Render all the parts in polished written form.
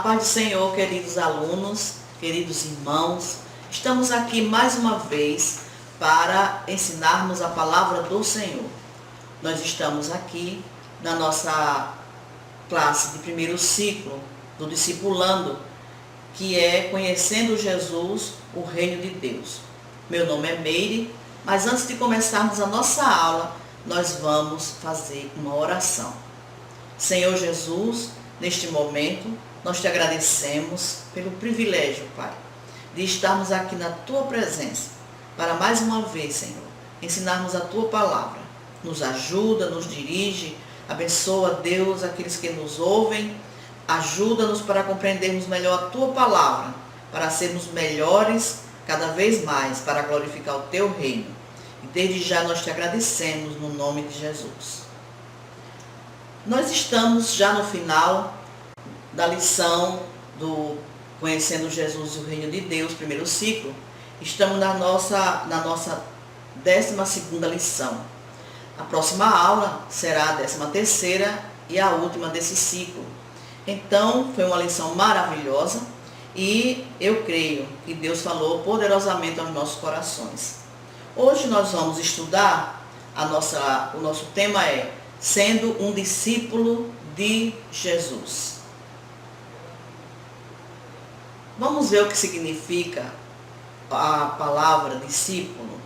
paz do Senhor, queridos alunos, queridos irmãos. Estamos aqui mais uma vez para ensinarmos a palavra do Senhor. Nós estamos aqui na nossa classe de primeiro ciclo do Discipulando, que é Conhecendo Jesus, o Reino de Deus. Meu nome é Meire, mas antes de começarmos a nossa aula, nós vamos fazer uma oração. Senhor Jesus, neste momento, nós te agradecemos pelo privilégio, Pai, de estarmos aqui na Tua presença, para mais uma vez, Senhor, ensinarmos a Tua palavra. Nos ajuda, nos dirige, abençoa, Deus, aqueles que nos ouvem, ajuda-nos para compreendermos melhor a Tua palavra, para sermos melhores cada vez mais, para glorificar o Teu reino. E desde já nós te agradecemos no nome de Jesus. Nós estamos já no final da lição do Conhecendo Jesus e o Reino de Deus, primeiro ciclo. Estamos na nossa 12ª lição. A próxima aula será a 13ª e a última desse ciclo. Então, foi uma lição maravilhosa e eu creio que Deus falou poderosamente aos nossos corações. Hoje nós vamos estudar, o nosso tema é Sendo um discípulo de Jesus. Vamos ver o que significa a palavra discípulo.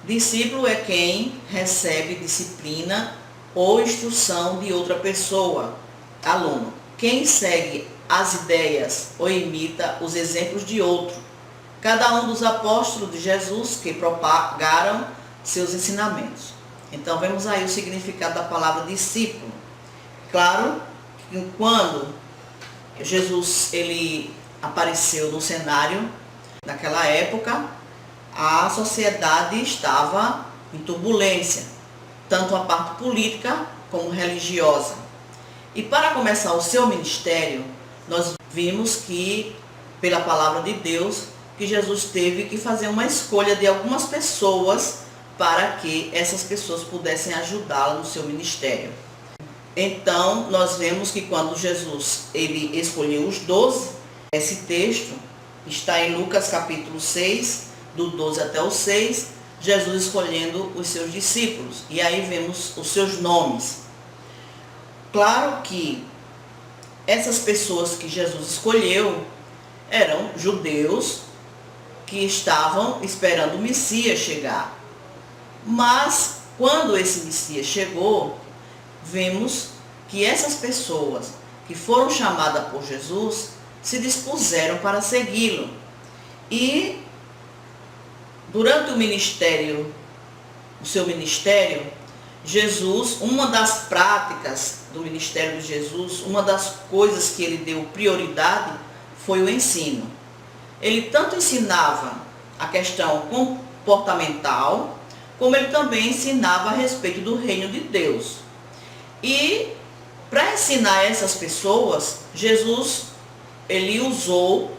Discípulo é quem recebe disciplina ou instrução de outra pessoa, aluno. Quem segue as ideias ou imita os exemplos de outro. Cada um dos apóstolos de Jesus que propagaram seus ensinamentos. Então, vemos aí o significado da palavra discípulo. Claro que quando Jesus ele apareceu no cenário, naquela época, a sociedade estava em turbulência, tanto a parte política como religiosa. E para começar o seu ministério, nós vimos que, pela palavra de Deus, que Jesus teve que fazer uma escolha de algumas pessoas para que essas pessoas pudessem ajudá-lo no seu ministério. Então, nós vemos que quando Jesus ele escolheu os 12, esse texto está em Lucas capítulo 6, do 12 até o 6, Jesus escolhendo os seus discípulos. E aí vemos os seus nomes. Claro que essas pessoas que Jesus escolheu eram judeus que estavam esperando o Messias chegar. Mas, quando esse Messias chegou, vemos que essas pessoas que foram chamadas por Jesus se dispuseram para segui-lo. E, durante o seu ministério, Jesus, uma das práticas do ministério de Jesus, uma das coisas que ele deu prioridade foi o ensino. Ele tanto ensinava a questão comportamental, como ele também ensinava a respeito do reino de Deus. E para ensinar essas pessoas, Jesus ele usou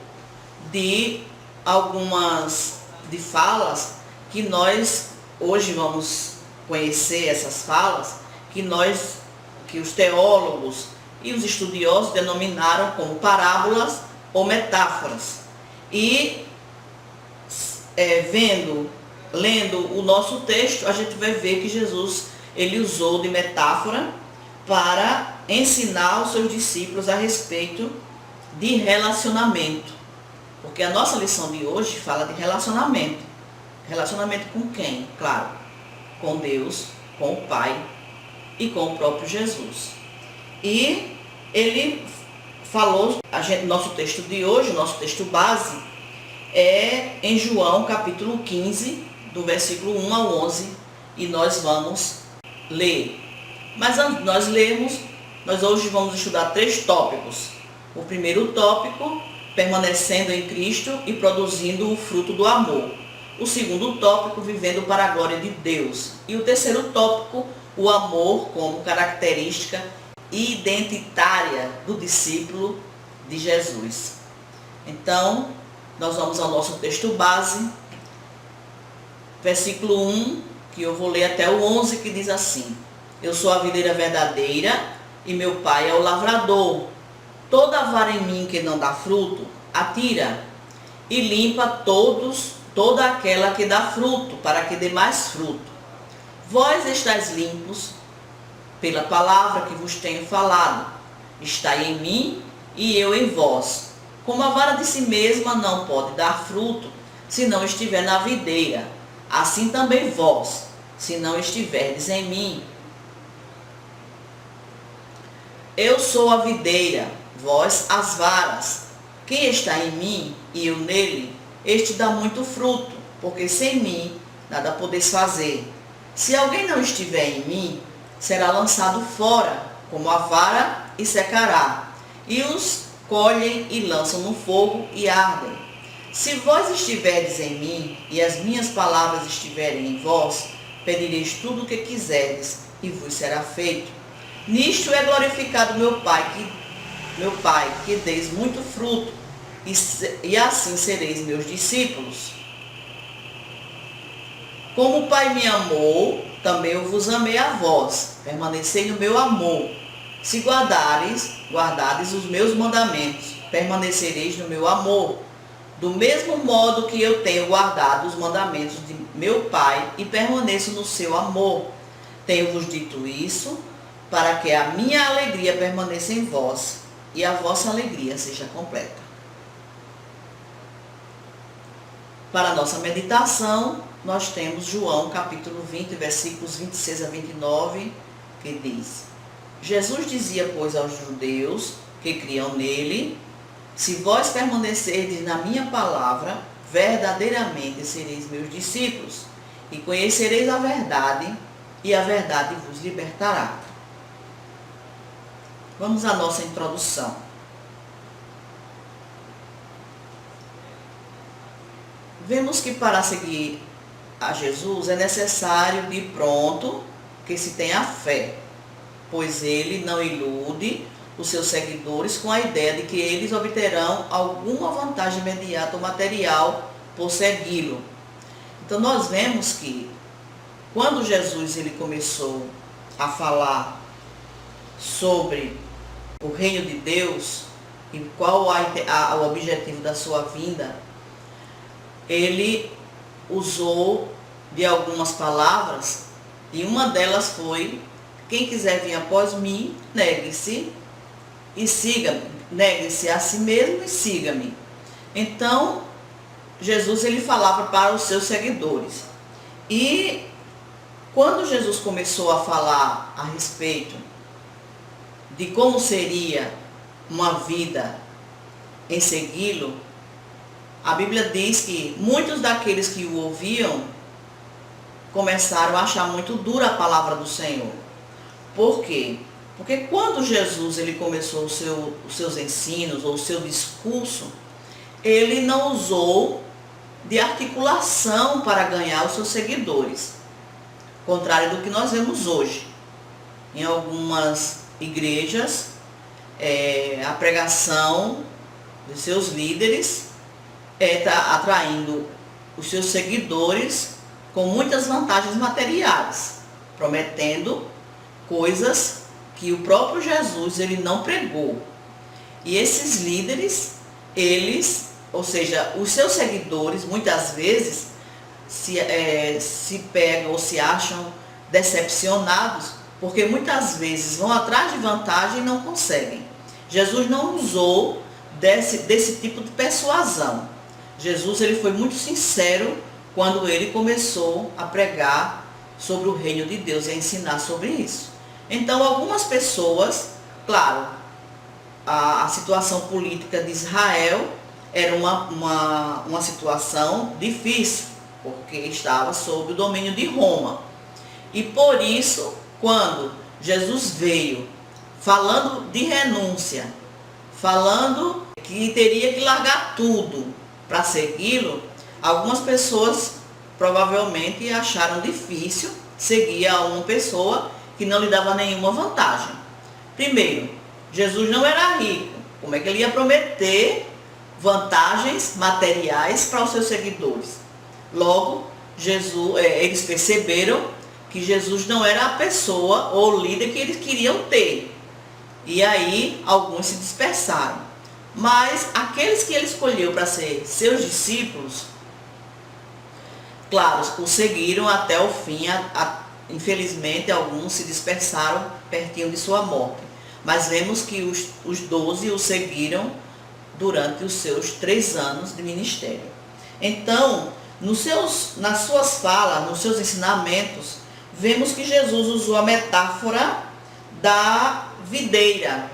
de algumas falas que nós hoje vamos conhecer essas falas, que os teólogos e os estudiosos denominaram como parábolas ou metáforas. E lendo o nosso texto, a gente vai ver que Jesus ele usou de metáfora para ensinar os seus discípulos a respeito de relacionamento. Porque a nossa lição de hoje fala de relacionamento. Relacionamento com quem? Claro, com Deus, com o Pai e com o próprio Jesus. E ele falou, nosso texto de hoje, nosso texto base, é em João capítulo 15, do versículo 1 ao 11, e nós vamos ler. Mas antes de nós lermos, nós hoje vamos estudar 3 tópicos. O primeiro tópico, permanecendo em Cristo e produzindo o fruto do amor. O segundo tópico, vivendo para a glória de Deus. E o terceiro tópico, o amor como característica identitária do discípulo de Jesus. Então, nós vamos ao nosso texto base, versículo 1, que eu vou ler até o 11, que diz assim: Eu sou a videira verdadeira e meu pai é o lavrador. Toda vara em mim que não dá fruto, atira, e limpa toda aquela que dá fruto, para que dê mais fruto. Vós estáis limpos pela palavra que vos tenho falado. Estai em mim e eu em vós. Como a vara de si mesma não pode dar fruto, se não estiver na videira, assim também vós, se não estiverdes em mim. Eu sou a videira, vós as varas. Quem está em mim e eu nele, este dá muito fruto, porque sem mim nada podeis fazer. Se alguém não estiver em mim, será lançado fora, como a vara, e secará. E os colhem e lançam no fogo e ardem. Se vós estiverdes em mim, e as minhas palavras estiverem em vós, pedireis tudo o que quiserdes, e vos será feito. Nisto é glorificado meu Pai, que deis muito fruto, e assim sereis meus discípulos. Como o Pai me amou, também eu vos amei a vós. Permanecei no meu amor. Se guardares os meus mandamentos, permanecereis no meu amor. Do mesmo modo que eu tenho guardado os mandamentos de meu Pai e permaneço no seu amor. Tenho-vos dito isso, para que a minha alegria permaneça em vós e a vossa alegria seja completa. Para a nossa meditação, nós temos João capítulo 20, versículos 26 a 29, que diz: Jesus dizia, pois, aos judeus que criam nele: se vós permanecerdes na minha palavra, verdadeiramente sereis meus discípulos, e conhecereis a verdade, e a verdade vos libertará. Vamos à nossa introdução. Vemos que para seguir a Jesus é necessário de pronto que se tenha fé, pois ele não ilude os seus seguidores com a ideia de que eles obterão alguma vantagem imediata ou material por segui-lo. Então nós vemos que quando Jesus ele começou a falar sobre o reino de Deus e qual o objetivo da sua vinda, ele usou de algumas palavras, e uma delas foi: quem quiser vir após mim, negue-se e siga-me. Negue-se a si mesmo e siga-me. Então, Jesus ele falava para os seus seguidores. E quando Jesus começou a falar a respeito de como seria uma vida em segui-lo, a Bíblia diz que muitos daqueles que o ouviam começaram a achar muito dura a palavra do Senhor. Por quê? Porque quando Jesus ele começou os seus ensinos ou o seu discurso, ele não usou de articulação para ganhar os seus seguidores, contrário do que nós vemos hoje. Em algumas igrejas, a pregação dos seus líderes está atraindo os seus seguidores com muitas vantagens materiais, prometendo coisas que o próprio Jesus ele não pregou. E esses líderes, ou seja, os seus seguidores, muitas vezes se pegam ou se acham decepcionados, porque muitas vezes vão atrás de vantagem e não conseguem. Jesus não usou desse tipo de persuasão. Jesus ele foi muito sincero quando ele começou a pregar sobre o reino de Deus e a ensinar sobre isso. Então, algumas pessoas, claro, a situação política de Israel era uma situação difícil, porque estava sob o domínio de Roma. E por isso, quando Jesus veio falando de renúncia, falando que teria que largar tudo para segui-lo, algumas pessoas provavelmente acharam difícil seguir a uma pessoa que não lhe dava nenhuma vantagem. Primeiro, Jesus não era rico. Como é que ele ia prometer vantagens materiais para os seus seguidores? Logo, eles perceberam que Jesus não era a pessoa ou o líder que eles queriam ter. E aí alguns se dispersaram. Mas aqueles que ele escolheu para ser seus discípulos, claro, o seguiram até o fim. Infelizmente, alguns se dispersaram pertinho de sua morte. Mas vemos que os 12 o seguiram durante os seus 3 anos de ministério. Então, nas suas falas, nos seus ensinamentos, vemos que Jesus usou a metáfora da videira.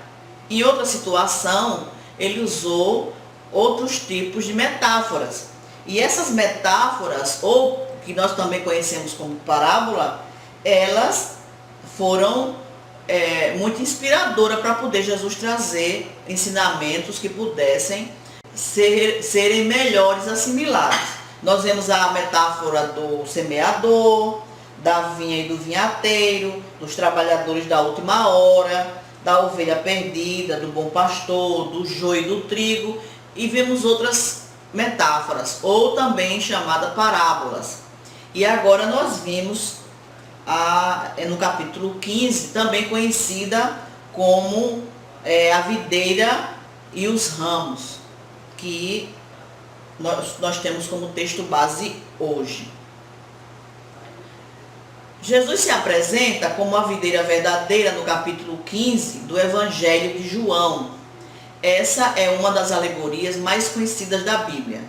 Em outra situação, ele usou outros tipos de metáforas. E essas metáforas, ou que nós também conhecemos como parábola, elas foram muito inspiradoras para poder Jesus trazer ensinamentos que pudessem serem melhores assimilados. Nós vemos a metáfora do semeador, da vinha e do vinhateiro, dos trabalhadores da última hora, da ovelha perdida, do bom pastor, do joio e do trigo, e vemos outras metáforas, ou também chamadas parábolas. E agora nós vimos no capítulo 15, também conhecida como a videira e os ramos, que nós temos como texto base hoje. Jesus se apresenta como a videira verdadeira no capítulo 15 do Evangelho de João. Essa é uma das alegorias mais conhecidas da Bíblia.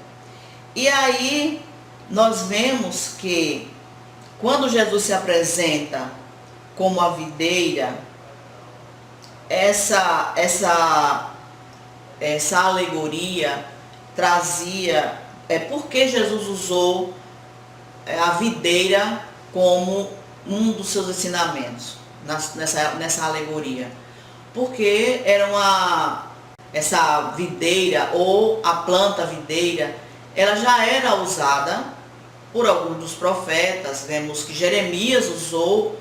E aí nós vemos que quando Jesus se apresenta como a videira, essa alegoria trazia, porque Jesus usou a videira como um dos seus ensinamentos nessa alegoria. Porque essa videira, ou a planta videira, ela já era usada por alguns dos profetas. Vemos que Jeremias usou,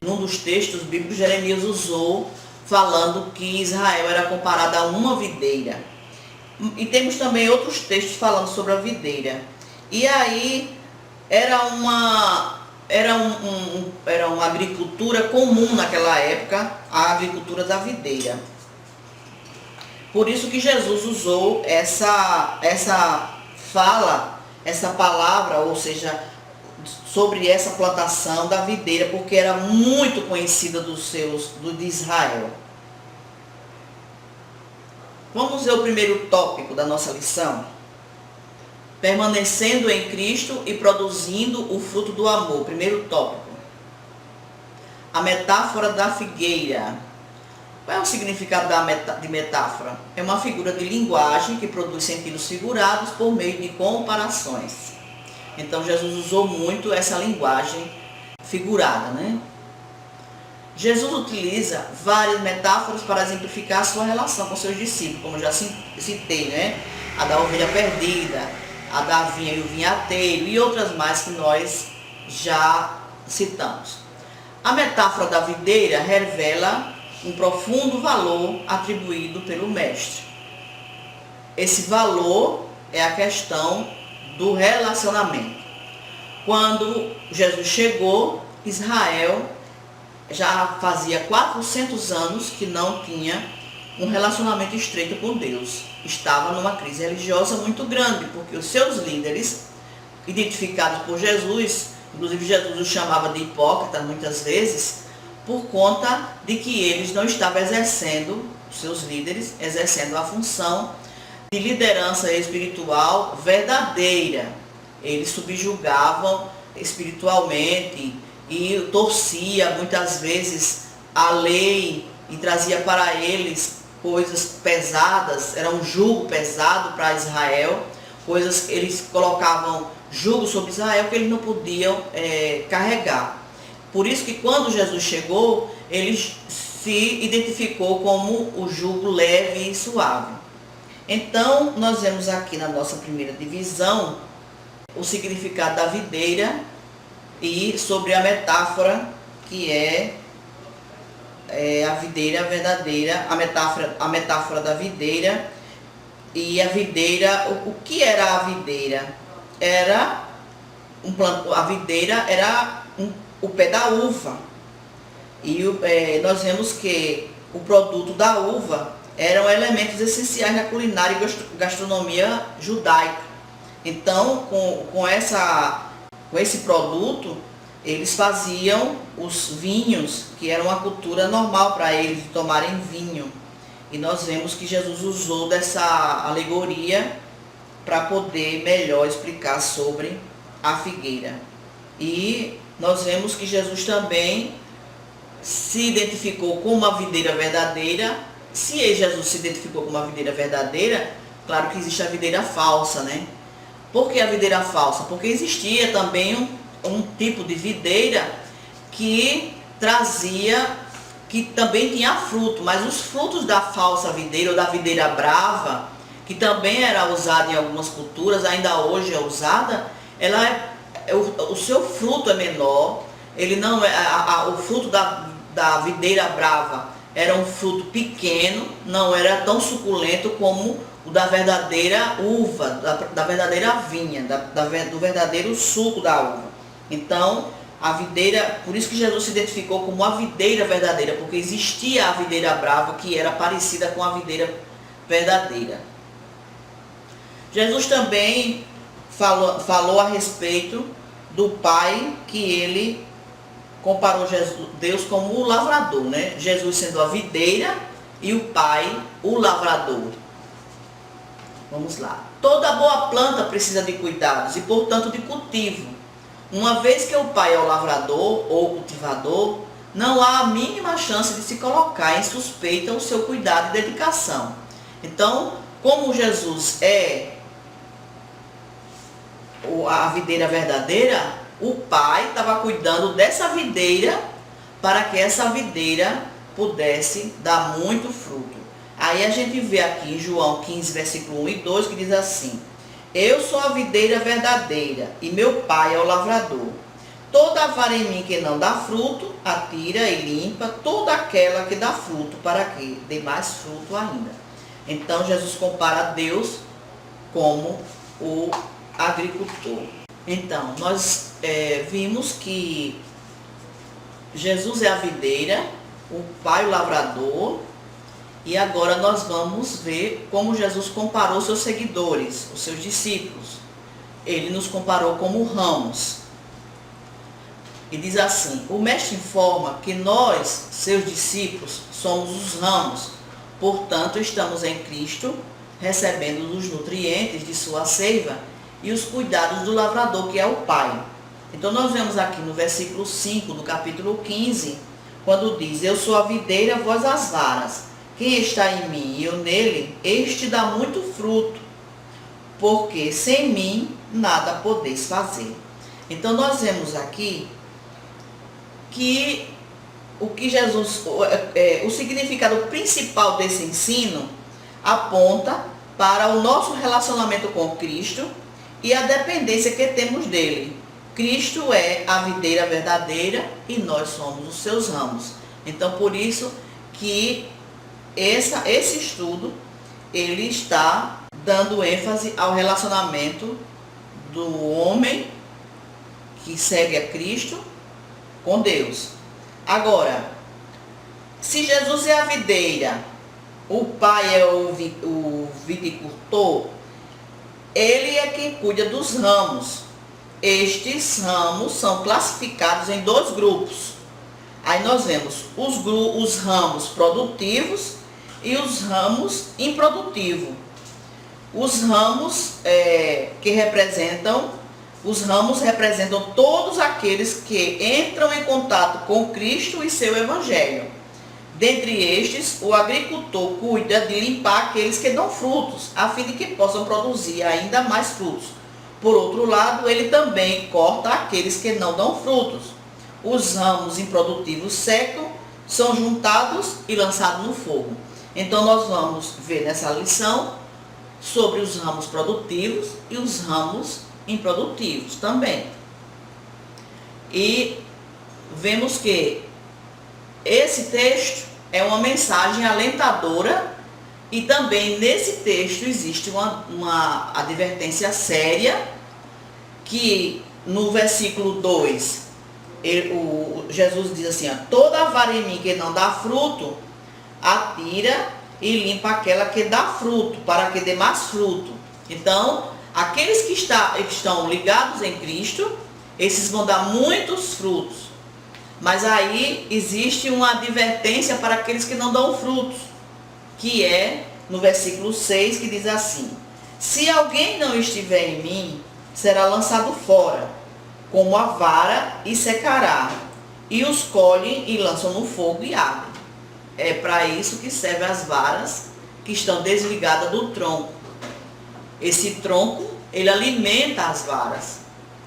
num dos textos bíblicos, Jeremias usou, falando que Israel era comparada a uma videira. E temos também outros textos falando sobre a videira. E aí era uma agricultura comum naquela época, a agricultura da videira. Por isso que Jesus usou essa fala, essa palavra, ou seja, sobre essa plantação da videira, porque era muito conhecida de Israel. Vamos ver o primeiro tópico da nossa lição. Permanecendo em Cristo e produzindo o fruto do amor. Primeiro tópico. A metáfora da figueira. Qual é o significado de metáfora? É uma figura de linguagem que produz sentidos figurados por meio de comparações. Então Jesus usou muito essa linguagem figurada, né? Jesus utiliza várias metáforas para exemplificar a sua relação com seus discípulos, como eu já citei, né? A da ovelha perdida, a da vinha e o vinhateiro, e outras mais que nós já citamos. A metáfora da videira revela um profundo valor atribuído pelo mestre. Esse valor é a questão do relacionamento. Quando Jesus chegou, Israel já fazia 400 anos que não tinha um relacionamento estreito com Deus. Estava numa crise religiosa muito grande, porque os seus líderes, identificados por Jesus, inclusive Jesus os chamava de hipócritas muitas vezes, por conta de que eles não estavam exercendo, os seus líderes, exercendo a função de liderança espiritual verdadeira. Eles subjugavam espiritualmente e torcia muitas vezes a lei e trazia para eles coisas pesadas, era um jugo pesado para Israel, coisas, eles colocavam jugo sobre Israel que eles não podiam carregar. Por isso que quando Jesus chegou, ele se identificou como o jugo leve e suave. Então, nós vemos aqui na nossa primeira divisão o significado da videira e sobre a metáfora que é a videira verdadeira, a metáfora da videira. E a videira, o que era a videira? A videira era o pé da uva. E nós vemos que o produto da uva eram elementos essenciais na culinária e gastronomia judaica. Então, com esse produto, eles faziam os vinhos, que era uma cultura normal para eles de tomarem vinho. E nós vemos que Jesus usou dessa alegoria para poder melhor explicar sobre a figueira. E nós vemos que Jesus também se identificou com uma videira verdadeira. Se Jesus se identificou com uma videira verdadeira, claro que existe a videira falsa, né? Por que a videira falsa? Porque existia também um tipo de videira que também tinha fruto, mas os frutos da falsa videira ou da videira brava, que também era usada em algumas culturas, ainda hoje é usada, o seu fruto é menor, ele não é, o fruto da videira brava era um fruto pequeno, não era tão suculento como o da verdadeira uva, da verdadeira vinha, do verdadeiro suco da uva. Então, a videira, por isso que Jesus se identificou como a videira verdadeira, porque existia a videira brava que era parecida com a videira verdadeira. Jesus também falou a respeito do Pai, que ele comparou Deus como o lavrador, né? Jesus sendo a videira e o Pai o lavrador. Vamos lá. Toda boa planta precisa de cuidados e, portanto, de cultivo. Uma vez que o Pai é o lavrador ou cultivador, não há a mínima chance de se colocar em suspeita o seu cuidado e dedicação. Então, como Jesus é a videira verdadeira, o Pai estava cuidando dessa videira para que essa videira pudesse dar muito fruto. Aí a gente vê aqui em João 15, versículo 1 e 2, que diz assim: eu sou a videira verdadeira e meu Pai é o lavrador. Toda vara em mim que não dá fruto, atira e limpa toda aquela que dá fruto, para que dê mais fruto ainda. Então Jesus compara Deus como o agricultor. Então, nós vimos que Jesus é a videira, o Pai o lavrador, e agora nós vamos ver como Jesus comparou seus seguidores, os seus discípulos. Ele nos comparou como ramos. E diz assim: o Mestre informa que nós, seus discípulos, somos os ramos, portanto estamos em Cristo, recebendo os nutrientes de sua seiva e os cuidados do lavrador, que é o Pai. Então nós vemos aqui no versículo 5 do capítulo 15, quando diz: eu sou a videira, vós as varas. Quem está em mim e eu nele, este dá muito fruto, porque sem mim nada podeis fazer. Então nós vemos aqui que o significado principal desse ensino aponta para o nosso relacionamento com Cristo e a dependência que temos dele. Cristo é a videira verdadeira e nós somos os seus ramos. Então, por isso que esse estudo ele está dando ênfase ao relacionamento do homem que segue a Cristo com Deus. Agora, se Jesus é a videira, o Pai é o viticultor, ele é quem cuida dos ramos. Estes ramos são classificados em dois grupos. Aí nós vemos os ramos produtivos e os ramos improdutivos. Os ramos representam todos aqueles que entram em contato com Cristo e seu Evangelho. Dentre estes, o agricultor cuida de limpar aqueles que dão frutos, a fim de que possam produzir ainda mais frutos. Por outro lado, ele também corta aqueles que não dão frutos. Os ramos improdutivos secos são juntados e lançados no fogo. Então nós vamos ver nessa lição sobre os ramos produtivos e os ramos improdutivos também. E vemos que esse texto é uma mensagem alentadora e também nesse texto existe uma advertência séria, que no versículo 2, Jesus diz assim: toda vara em mim que não dá fruto, atira e limpa aquela que dá fruto, para que dê mais fruto. Então, aqueles que estão ligados em Cristo, esses vão dar muitos frutos. Mas aí existe uma advertência para aqueles que não dão frutos, que é no versículo 6, que diz assim: se alguém não estiver em mim, será lançado fora, como a vara, e secará. E os colhem e lançam no fogo e ardem. É para isso que servem as varas que estão desligadas do tronco. Esse tronco, ele alimenta as varas.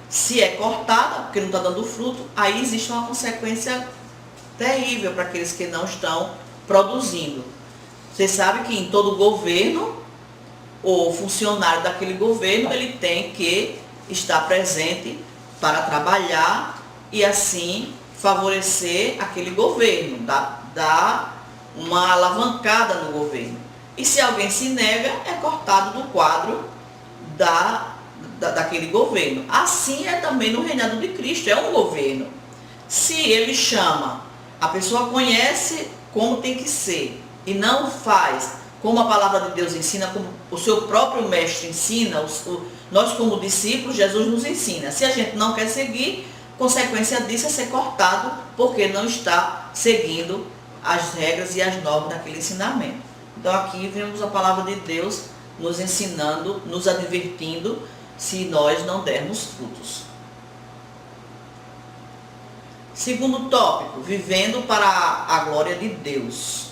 Se é cortada, porque não está dando fruto, aí existe uma consequência terrível para aqueles que não estão produzindo. Você sabe que em todo governo, o funcionário daquele governo, ele tem que estar presente para trabalhar e assim favorecer aquele governo, dar uma alavancada no governo. E se alguém se nega, é cortado do quadro daquele governo. Assim é também no reinado de Cristo, é um governo. Se ele chama, a pessoa conhece como tem que ser e não faz como a palavra de Deus ensina, como o seu próprio mestre ensina, nós como discípulos, Jesus nos ensina. Se a gente não quer seguir, consequência disso é ser cortado, porque não está seguindo as regras e as normas daquele ensinamento. Então aqui vemos a palavra de Deus nos ensinando, nos advertindo, se nós não dermos frutos. Segundo tópico, vivendo para a glória de Deus.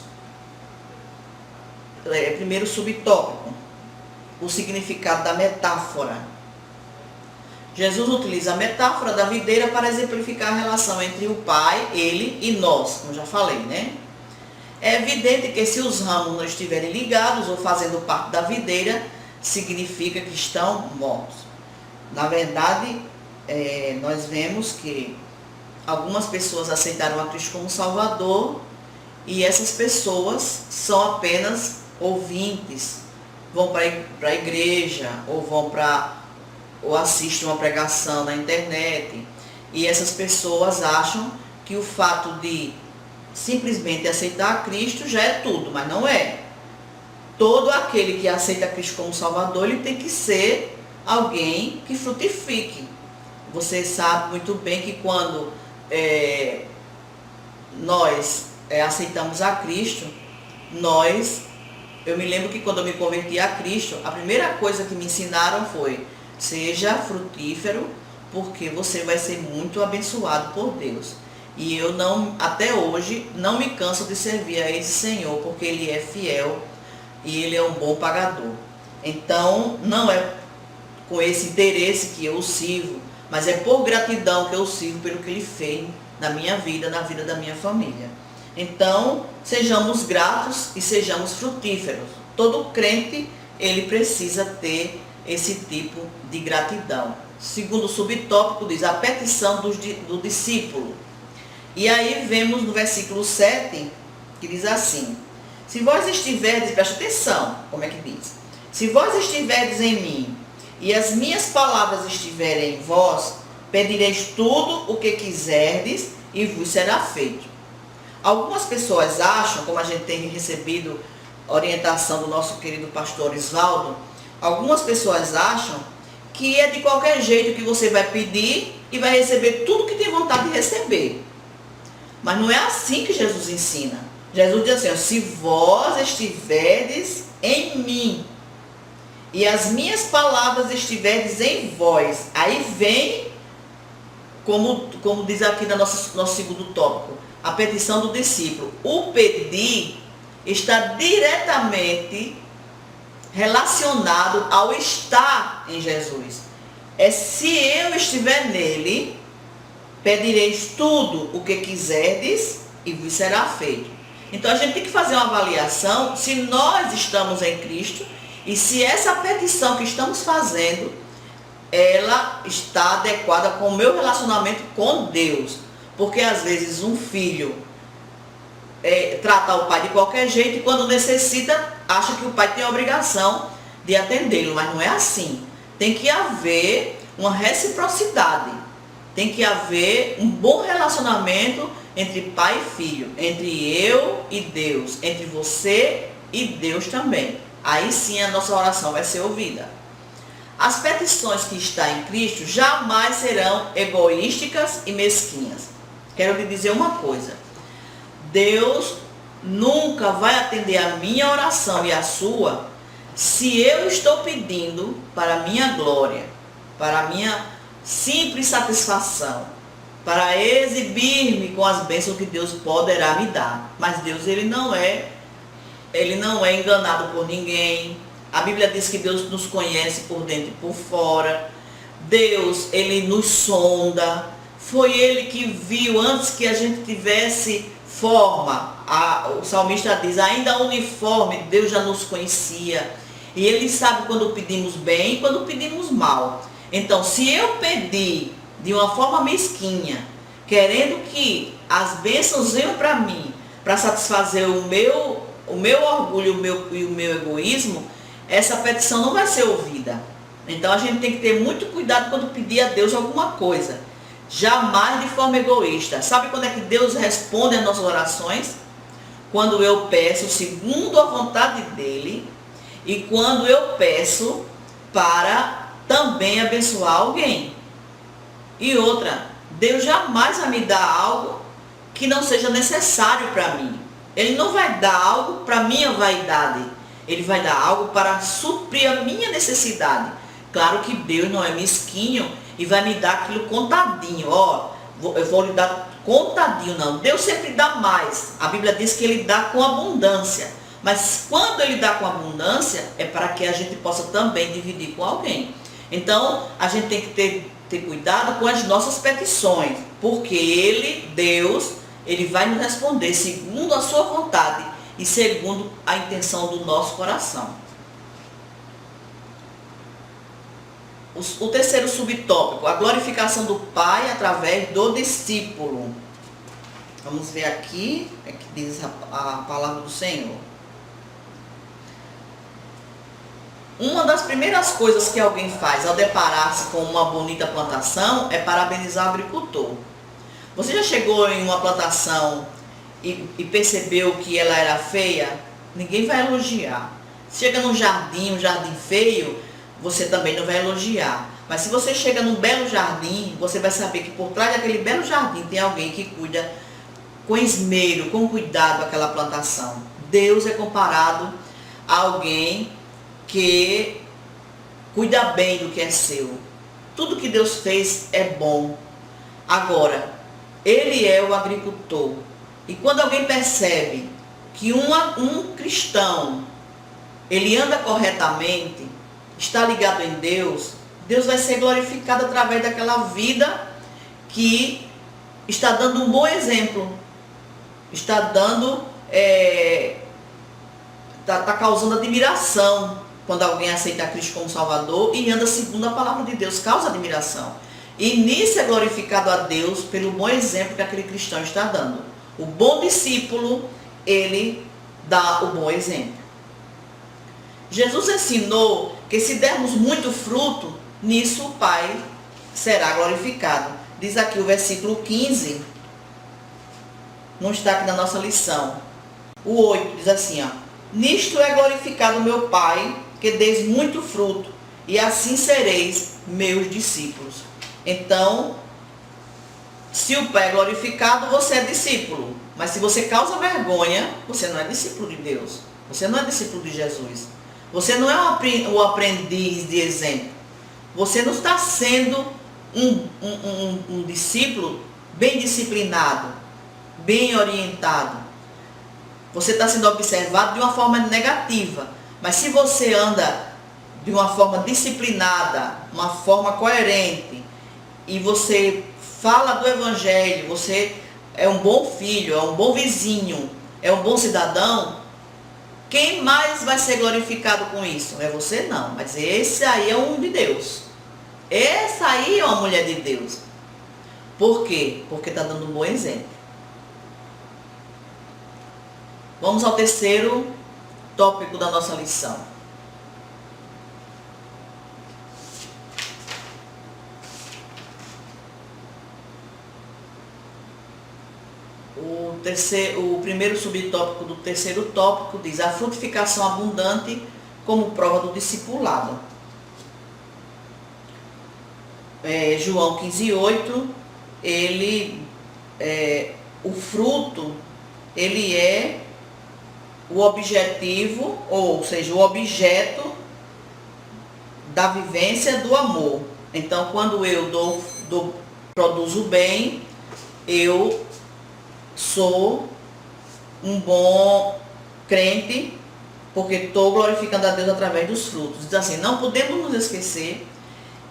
Primeiro subtópico, o significado da metáfora. Jesus utiliza a metáfora da videira para exemplificar a relação entre o Pai, Ele e nós, como já falei, né? É evidente que se os ramos não estiverem ligados ou fazendo parte da videira, significa que estão mortos. Na verdade, nós vemos que algumas pessoas aceitaram a Cristo como Salvador e essas pessoas são apenas ouvintes, vão para a igreja ou assistem uma pregação na internet, e essas pessoas acham que o fato de simplesmente aceitar a Cristo já é tudo, mas não é. Todo aquele que aceita Cristo como Salvador, ele tem que ser alguém que frutifique. Você sabe muito bem que quando nós aceitamos a Cristo, eu me lembro que quando eu me converti a Cristo, a primeira coisa que me ensinaram foi: seja frutífero, porque você vai ser muito abençoado por Deus. E eu até hoje, não me canso de servir a esse Senhor, porque Ele é fiel e Ele é um bom pagador. Então, não é com esse interesse que eu o sirvo, mas é por gratidão que eu o sirvo pelo que Ele fez na minha vida, na vida da minha família. Então, sejamos gratos e sejamos frutíferos. Todo crente, ele precisa ter esse tipo de gratidão. Segundo subtópico diz, a petição do discípulo. E aí vemos no versículo 7, que diz assim: se vós estiverdes, presta atenção, como é que diz? Se vós estiverdes em mim, e as minhas palavras estiverem em vós, pedireis tudo o que quiserdes, e vos será feito. Algumas pessoas acham, como a gente tem recebido orientação do nosso querido pastor Isvaldo, algumas pessoas acham que é de qualquer jeito que você vai pedir e vai receber tudo que tem vontade de receber. Mas não é assim que Jesus ensina. Jesus diz assim: se vós estiverdes em mim e as minhas palavras estiverdes em vós. Aí vem, como diz aqui no nosso segundo tópico, a petição do discípulo. O pedir está diretamente relacionado ao estar em Jesus. Se eu estiver nele, pedireis tudo o que quiserdes e vos será feito. Então a gente tem que fazer uma avaliação se nós estamos em Cristo e se essa petição que estamos fazendo, ela está adequada com o meu relacionamento com Deus. Porque às vezes um filho trata o pai de qualquer jeito e quando necessita, acha que o pai tem a obrigação de atendê-lo, mas não é assim. Tem que haver uma reciprocidade. Tem que haver um bom relacionamento entre pai e filho, entre eu e Deus, entre você e Deus também. Aí sim a nossa oração vai ser ouvida. As petições que estão em Cristo jamais serão egoísticas e mesquinhas. Quero lhe dizer uma coisa. Deus nunca vai atender a minha oração e a sua se eu estou pedindo para a minha glória, para a minha simples satisfação, para exibir-me com as bênçãos que Deus poderá me dar. Mas Deus, ele não é enganado por ninguém. A Bíblia diz que Deus nos conhece por dentro e por fora. Deus, ele nos sonda. Foi ele que viu antes que a gente tivesse forma. O salmista diz, ainda uniforme, Deus já nos conhecia. E ele sabe quando pedimos bem e quando pedimos mal. Então, se eu pedir de uma forma mesquinha, querendo que as bênçãos venham para mim, para satisfazer o meu orgulho e o meu egoísmo, essa petição não vai ser ouvida. Então, a gente tem que ter muito cuidado quando pedir a Deus alguma coisa. Jamais de forma egoísta. Sabe quando é que Deus responde às nossas orações? Quando eu peço segundo a vontade dEle e quando eu peço para também abençoar alguém. E outra, Deus jamais vai me dar algo que não seja necessário para mim. Ele não vai dar algo para minha vaidade. Ele vai dar algo para suprir a minha necessidade. Claro que Deus não é mesquinho e vai me dar aquilo contadinho. Eu vou lhe dar contadinho, não. Deus sempre dá mais. A Bíblia diz que ele dá com abundância. Mas quando ele dá com abundância, é para que a gente possa também dividir com alguém. Então, a gente tem que ter cuidado com as nossas petições. Porque ele, Deus, ele vai nos responder segundo a sua vontade e segundo a intenção do nosso coração. O terceiro subtópico, a glorificação do Pai através do discípulo. Vamos ver aqui, é que diz a palavra do Senhor. Uma das primeiras coisas que alguém faz ao deparar-se com uma bonita plantação é parabenizar o agricultor. Você já chegou em uma plantação e percebeu que ela era feia? Ninguém vai elogiar. Chega num jardim, um jardim feio, você também não vai elogiar. Mas se você chega num belo jardim, você vai saber que por trás daquele belo jardim tem alguém que cuida com esmero, com cuidado aquela plantação. Deus é comparado a alguém que cuida bem do que é seu. Tudo que Deus fez é bom. Agora, ele é o agricultor. E quando alguém percebe que um cristão, ele anda corretamente, está ligado em Deus, Deus vai ser glorificado através daquela vida que está dando um bom exemplo. Está dando, está causando admiração. Quando alguém aceita Cristo como Salvador e anda segundo a palavra de Deus, causa admiração. E nisso é glorificado a Deus pelo bom exemplo que aquele cristão está dando. O bom discípulo, ele dá o bom exemplo. Jesus ensinou que se dermos muito fruto, nisso o Pai será glorificado. Diz aqui o versículo 15, não está aqui na nossa lição. O 8 diz assim, nisto é glorificado meu Pai, que deis muito fruto, e assim sereis meus discípulos. Então, se o Pai é glorificado, você é discípulo. Mas se você causa vergonha, você não é discípulo de Deus. Você não é discípulo de Jesus. Você não é o aprendiz de exemplo. Você não está sendo um discípulo bem disciplinado, bem orientado. Você está sendo observado de uma forma negativa. Mas se você anda de uma forma disciplinada, uma forma coerente, e você fala do Evangelho, você é um bom filho, é um bom vizinho, é um bom cidadão, quem mais vai ser glorificado com isso? É você não, mas esse aí é um de Deus. Essa aí é uma mulher de Deus. Por quê? Porque está dando um bom exemplo. Vamos ao terceiro tópico da nossa lição. O primeiro subtópico do terceiro tópico diz a frutificação abundante como prova do discipulado. João 15:8, o fruto, ele é o objetivo, ou seja, o objeto da vivência do amor. Então, quando eu produzo bem, eu sou um bom crente, porque estou glorificando a Deus através dos frutos. Diz assim, não podemos nos esquecer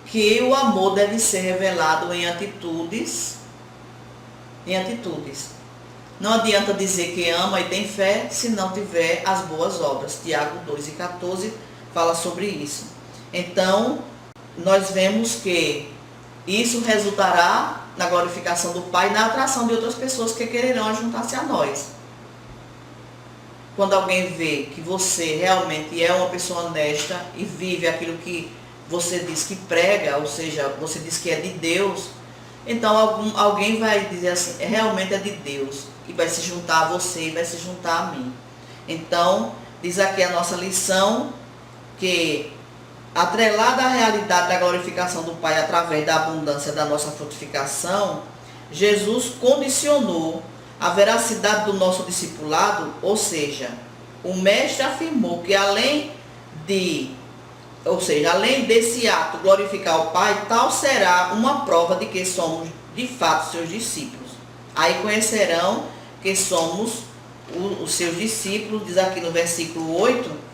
que o amor deve ser revelado em atitudes. Não adianta dizer que ama e tem fé se não tiver as boas obras. Tiago 2:14 fala sobre isso. Então, nós vemos que isso resultará na glorificação do Pai e na atração de outras pessoas que quererão juntar-se a nós. Quando alguém vê que você realmente é uma pessoa honesta e vive aquilo que você diz que prega, ou seja, você diz que é de Deus, então alguém vai dizer assim, realmente é de Deus, e vai se juntar a você, e vai se juntar a mim. Então, diz aqui a nossa lição, que atrelada à realidade da glorificação do Pai através da abundância da nossa frutificação, Jesus condicionou a veracidade do nosso discipulado, ou seja, o Mestre afirmou que além desse ato glorificar o Pai, tal será uma prova de que somos de fato seus discípulos. Aí conhecerão que somos os seus discípulos, diz aqui no versículo 8,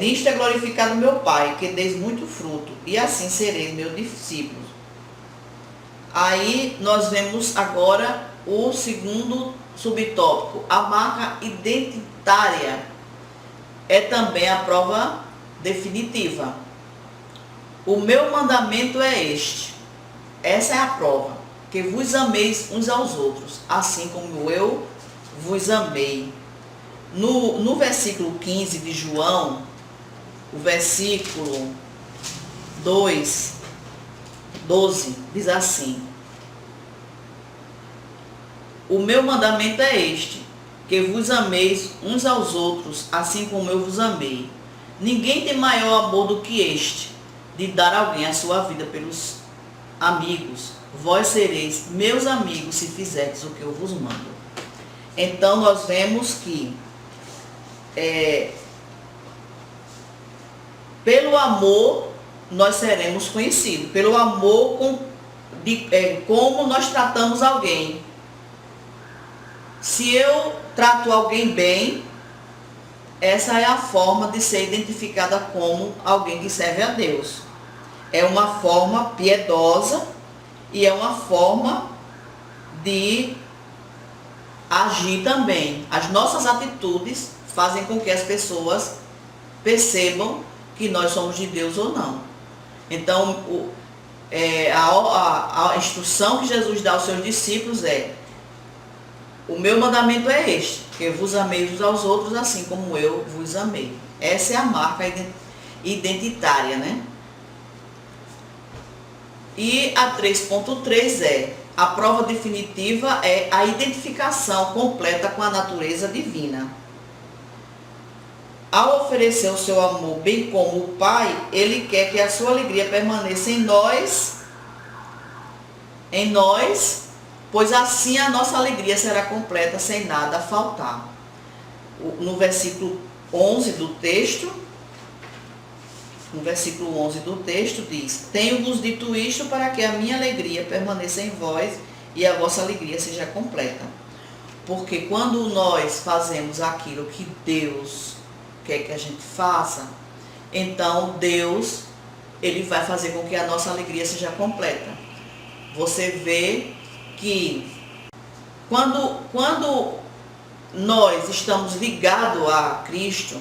nisto é glorificado meu Pai, que deis muito fruto, e assim sereis meus discípulos. Aí nós vemos agora o segundo subtópico, a marca identitária é também a prova definitiva. O meu mandamento é este, essa é a prova, que vos ameis uns aos outros, assim como eu vos amei. No versículo 15 de João, o versículo 12, diz assim, o meu mandamento é este, que vos ameis uns aos outros, assim como eu vos amei. Ninguém tem maior amor do que este, de dar a alguém a sua vida pelos amigos. Vós sereis meus amigos se fizerdes o que eu vos mando. Então nós vemos que pelo amor nós seremos conhecidos, pelo amor como nós tratamos alguém. Se eu trato alguém bem, essa é a forma de ser identificada como alguém que serve a Deus. É uma forma piedosa e é uma forma de agir também. As nossas atitudes fazem com que as pessoas percebam que nós somos de Deus ou não. Então, a instrução que Jesus dá aos seus discípulos é: o meu mandamento é este, que vos ameis uns aos outros assim como eu vos amei. Essa é a marca identitária, né? E a 3.3 a prova definitiva é a identificação completa com a natureza divina. Ao oferecer o seu amor, bem como o Pai, Ele quer que a sua alegria permaneça em nós, pois assim a nossa alegria será completa, sem nada faltar. No versículo 11 do texto, diz: tenho-vos dito isto para que a minha alegria permaneça em vós e a vossa alegria seja completa. Porque quando nós fazemos aquilo que Deus quer que a gente faça, então Deus, Ele vai fazer com que a nossa alegria seja completa. Você vê que quando nós estamos ligados a Cristo,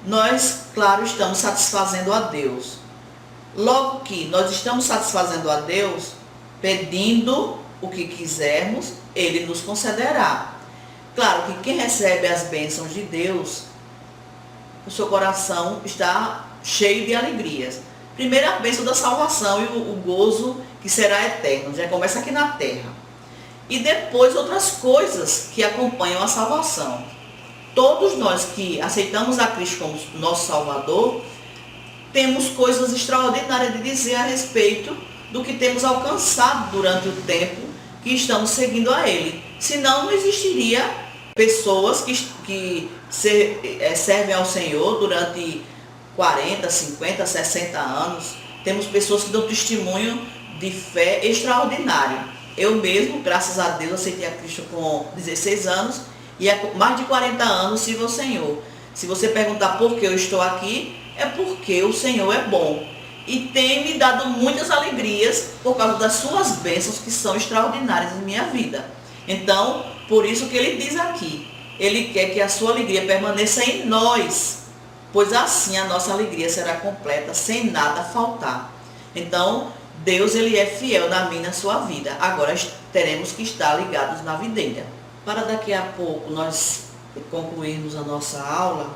nós, claro, estamos satisfazendo a Deus. Logo que nós estamos satisfazendo a Deus, pedindo o que quisermos, Ele nos concederá. Claro que quem recebe as bênçãos de Deus, o seu coração está cheio de alegrias. Primeiro a bênção da salvação e o gozo que será eterno, já começa aqui na terra. e depois outras coisas que acompanham a salvação. Todos nós que aceitamos a Cristo como nosso Salvador, temos coisas extraordinárias de dizer a respeito do que temos alcançado durante o tempo que estamos seguindo a Ele. Senão não existiria pessoas que servem ao Senhor durante 40, 50, 60 anos. Temos pessoas que dão testemunho de fé extraordinário. Eu mesmo, graças a Deus, aceitei a Cristo com 16 anos e há mais de 40 anos sirvo ao Senhor. Se você perguntar por que eu estou aqui, é porque o Senhor é bom e tem me dado muitas alegrias por causa das suas bênçãos que são extraordinárias em minha vida. Então, por isso que ele diz aqui, ele quer que a sua alegria permaneça em nós, pois assim a nossa alegria será completa, sem nada faltar. Então, Deus ele é fiel na minha e na sua vida. Agora teremos que estar ligados na videira. Para daqui a pouco nós concluirmos a nossa aula,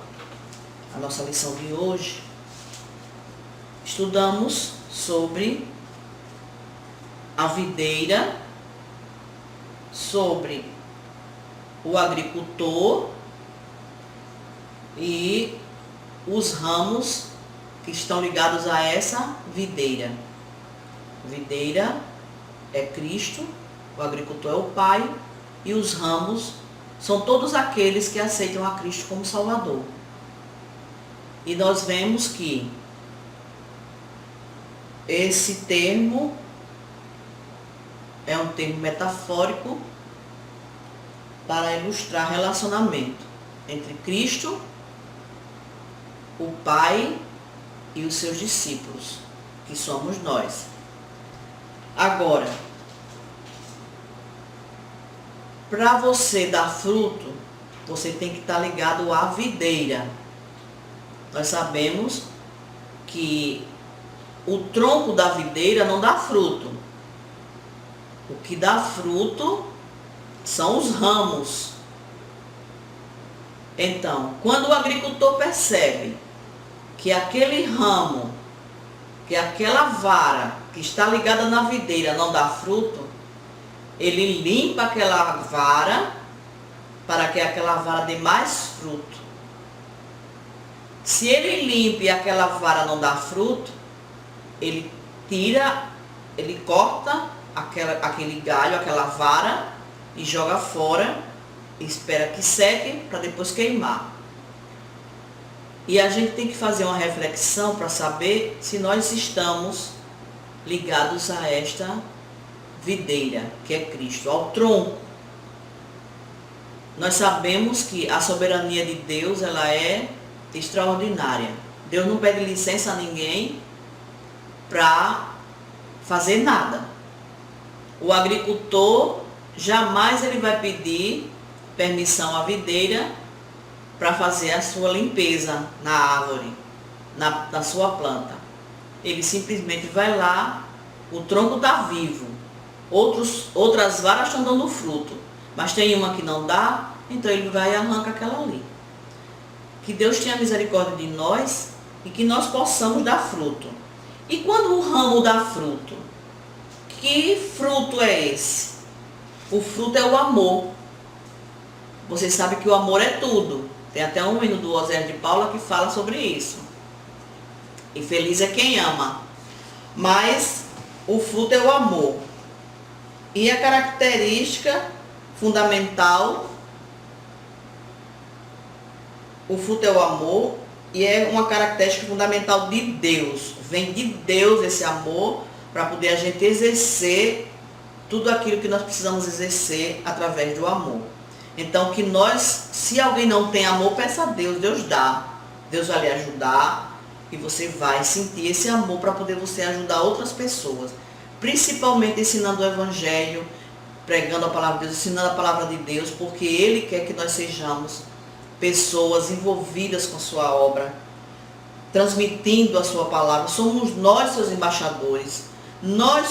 a nossa lição de hoje, estudamos sobre a videira, sobre o agricultor e os ramos que estão ligados a essa videira. Videira é Cristo, o agricultor é o Pai e os ramos são todos aqueles que aceitam a Cristo como Salvador. E nós vemos que esse termo é um termo metafórico para ilustrar relacionamento entre Cristo, o Pai e os seus discípulos, que somos nós. Agora, para você dar fruto, você tem que estar ligado à videira. Nós sabemos que o tronco da videira não dá fruto. O que dá fruto são os ramos. Então, quando o agricultor percebe que aquele ramo, que aquela vara que está ligada na videira não dá fruto, ele limpa aquela vara para que aquela vara dê mais fruto. Se ele limpa e aquela vara não dá fruto, ele corta aquele galho, aquela vara e joga fora, e espera que seque para depois queimar. E a gente tem que fazer uma reflexão para saber se nós estamos ligados a esta videira, que é Cristo, ao tronco. Nós sabemos que a soberania de Deus, ela é extraordinária. Deus não pede licença a ninguém para fazer nada. O agricultor jamais ele vai pedir permissão à videira para fazer a sua limpeza na árvore, na sua planta. Ele simplesmente vai lá, o tronco está vivo, outras varas estão dando fruto, mas tem uma que não dá, então ele vai e arranca aquela ali. Que Deus tenha misericórdia de nós e que nós possamos dar fruto. E quando o ramo dá fruto, que fruto é esse? O fruto é o amor. Vocês sabem que o amor é tudo. Tem até um hino do Osés de Paula que fala sobre isso. E feliz é quem ama. Mas o fruto é o amor. E a característica fundamental, o fruto é o amor, e é uma característica fundamental de Deus. Vem de Deus esse amor para poder a gente exercer tudo aquilo que nós precisamos exercer através do amor. Então, que nós, se alguém não tem amor, peça a Deus, Deus dá. Deus vai lhe ajudar e você vai sentir esse amor para poder você ajudar outras pessoas. Principalmente ensinando o Evangelho, pregando a palavra de Deus, ensinando a palavra de Deus, porque Ele quer que nós sejamos pessoas envolvidas com a sua obra, transmitindo a sua palavra. Somos nós seus embaixadores, nós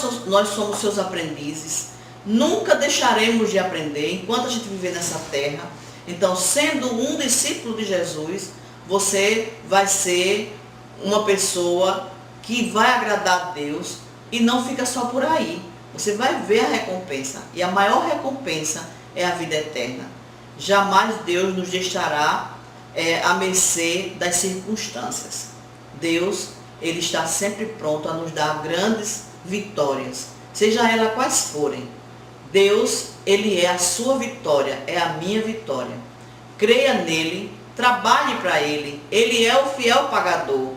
somos seus aprendizes. Nunca deixaremos de aprender enquanto a gente viver nessa terra. Então, sendo um discípulo de Jesus, você vai ser uma pessoa que vai agradar a Deus e não fica só por aí. você vai ver a recompensa. E a maior recompensa é a vida eterna. Jamais Deus nos deixará à mercê das circunstâncias. Deus, Ele está sempre pronto a nos dar grandes vitórias, seja elas quais forem. Deus, Ele é a sua vitória, é a minha vitória. Creia nele, trabalhe para Ele, Ele é o fiel pagador.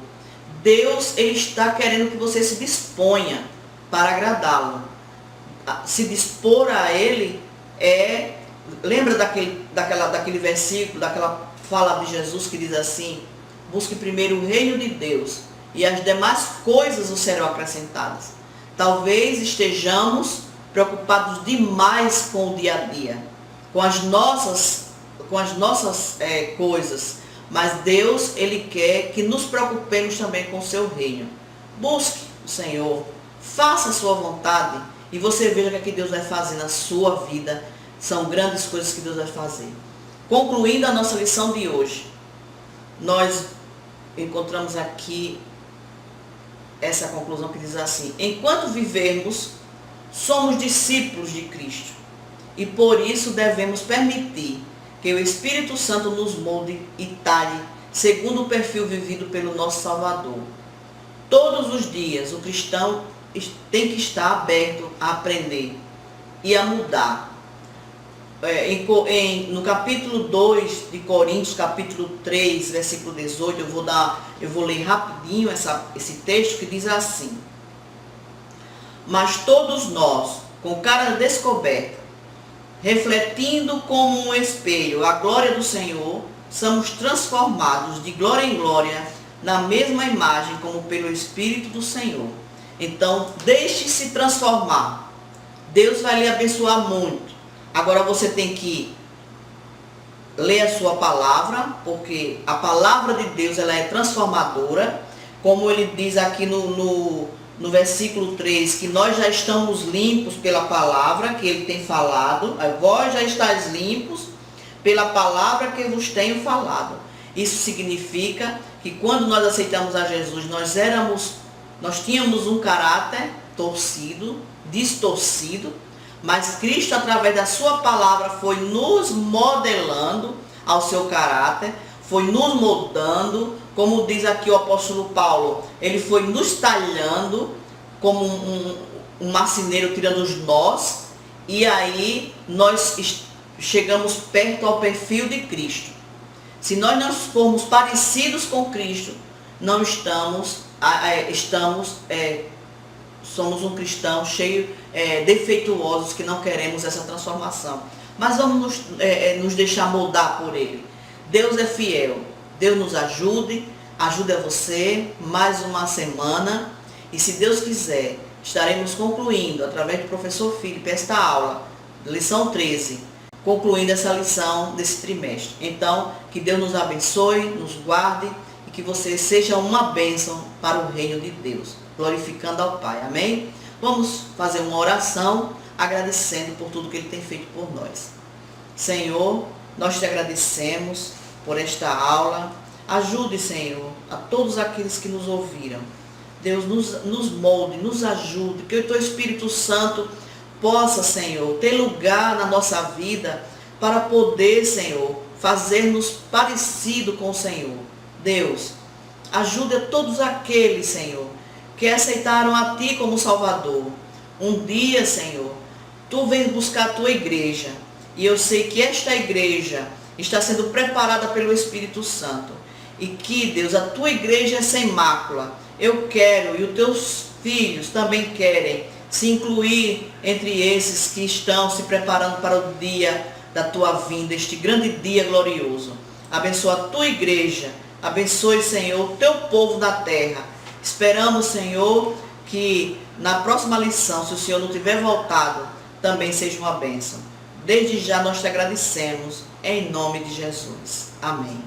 Deus, Ele está querendo que você se disponha para agradá-lo. Se dispor a Ele lembra daquele versículo, daquela fala de Jesus que diz assim: busque primeiro o reino de Deus e as demais coisas os serão acrescentadas. Talvez estejamos preocupados demais com o dia a dia, com as nossas coisas, mas Deus, Ele quer que nos preocupemos também com o seu reino. Busque o Senhor, faça a sua vontade e você veja o que Deus vai fazer na sua vida. São grandes coisas que Deus vai fazer. Concluindo a nossa lição de hoje, nós encontramos aqui essa conclusão que diz assim: enquanto vivermos, somos discípulos de Cristo e por isso devemos permitir que o Espírito Santo nos molde e talhe segundo o perfil vivido pelo nosso Salvador. Todos os dias o cristão tem que estar aberto a aprender e a mudar. No capítulo 2 de Coríntios, capítulo 3, versículo 18, eu vou ler rapidinho esse texto que diz assim: mas todos nós, com cara descoberta, refletindo como um espelho a glória do Senhor, somos transformados de glória em glória na mesma imagem como pelo Espírito do Senhor. Então, deixe-se transformar. Deus vai lhe abençoar muito. Agora você tem que ler a sua palavra, porque a palavra de Deus ela é transformadora, como ele diz aqui no versículo 3, que nós já estamos limpos pela palavra que ele tem falado. Vós já estáis limpos pela palavra que vos tenho falado. Isso significa que quando nós aceitamos a Jesus, nós tínhamos um caráter torcido, distorcido, mas Cristo, através da sua palavra, foi nos modelando ao seu caráter, foi nos moldando, como diz aqui o apóstolo Paulo, ele foi nos talhando como um marceneiro tirando os nós, e aí nós chegamos perto ao perfil de Cristo. Se nós não formos parecidos com Cristo, não somos um cristão cheio defeituosos que não queremos essa transformação. Mas vamos nos deixar moldar por Ele. Deus é fiel. Deus nos ajude a você mais uma semana. E se Deus quiser, estaremos concluindo, através do professor Filipe, esta aula, lição 13, concluindo essa lição desse trimestre. Então, que Deus nos abençoe, nos guarde e que você seja uma bênção para o reino de Deus, glorificando ao Pai. Amém? Vamos fazer uma oração agradecendo por tudo que Ele tem feito por nós. Senhor, nós te agradecemos por esta aula. Ajude, Senhor, a todos aqueles que nos ouviram. Deus, nos molde, nos ajude, que o Teu Espírito Santo possa, Senhor, ter lugar na nossa vida para poder, Senhor, fazer-nos parecido com o Senhor. Deus, ajude a todos aqueles, Senhor, que aceitaram a Ti como Salvador. Um dia, Senhor, Tu vens buscar a Tua igreja. E eu sei que esta igreja está sendo preparada pelo Espírito Santo. E que, Deus, a Tua igreja é sem mácula. Eu quero, e os Teus filhos também querem, se incluir entre esses que estão se preparando para o dia da Tua vinda, este grande dia glorioso. Abençoa a Tua igreja. Abençoe, Senhor, o Teu povo da terra. Esperamos, Senhor, que na próxima lição, se o Senhor não tiver voltado, também seja uma bênção. Desde já nós te agradecemos, em nome de Jesus. Amém.